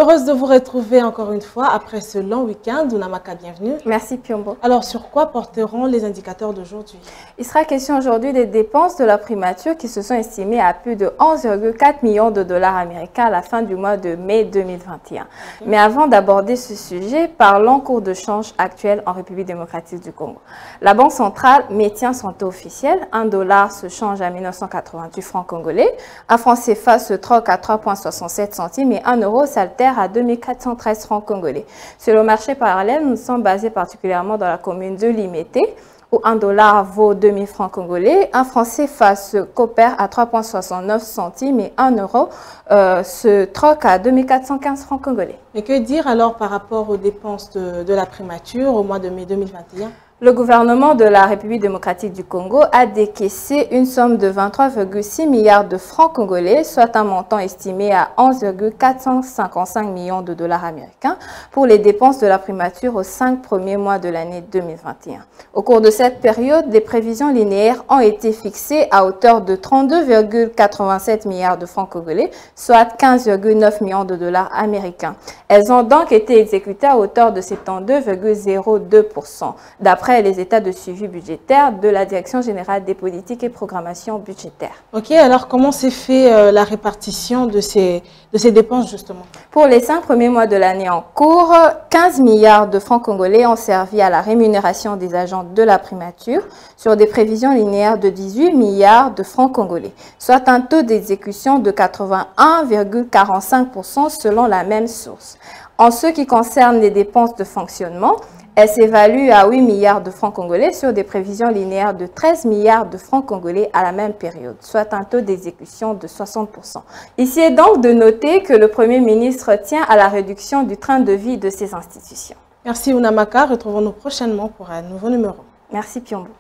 heureuse de vous retrouver encore une fois après ce long week-end. Ounamaka, bienvenue. Merci Piombo. Alors, sur quoi porteront les indicateurs d'aujourd'hui? Il sera question aujourd'hui des dépenses de la primature qui se sont estimées à plus de 11,4 millions de dollars américains à la fin du mois de mai 2021. Mais avant d'aborder ce sujet, parlons cours de change actuel en République démocratique du Congo. La Banque centrale maintient son taux officiel. 1 dollar se change à 1988 francs congolais. Un franc CFA se troque à 3,67 centimes et 1 euro s'altère à 2413 francs congolais. Sur le marché parallèle, nous sommes basés particulièrement dans la commune de Limete, où 1 dollar vaut 2000 francs congolais. Un franc CFA se coopère à 3,69 centimes et 1 euro se troque à 2415 francs congolais. Et que dire alors par rapport aux dépenses de la primature au mois de mai 2021? Le gouvernement de la République démocratique du Congo a décaissé une somme de 23,6 milliards de francs congolais, soit un montant estimé à 11,455 millions de dollars américains pour les dépenses de la primature aux 5 premiers mois de l'année 2021. Au cours de cette période, les prévisions linéaires ont été fixées à hauteur de 32,87 milliards de francs congolais, soit 15,9 millions de dollars américains. Elles ont donc été exécutées à hauteur de 72,02%, d'après les états de suivi budgétaire de la Direction générale des politiques et programmation budgétaire. Ok, alors comment s'est fait la répartition de ces dépenses justement? Pour les 5 premiers mois de l'année en cours, 15 milliards de francs congolais ont servi à la rémunération des agents de la primature sur des prévisions linéaires de 18 milliards de francs congolais, soit un taux d'exécution de 81,45% selon la même source. En ce qui concerne les dépenses de fonctionnement, elle s'évalue à 8 milliards de francs congolais sur des prévisions linéaires de 13 milliards de francs congolais à la même période, soit un taux d'exécution de 60%. Ici est donc de noter que le Premier ministre tient à la réduction du train de vie de ces institutions. Merci Ounamaka, retrouvons-nous prochainement pour un nouveau numéro. Merci Piombo.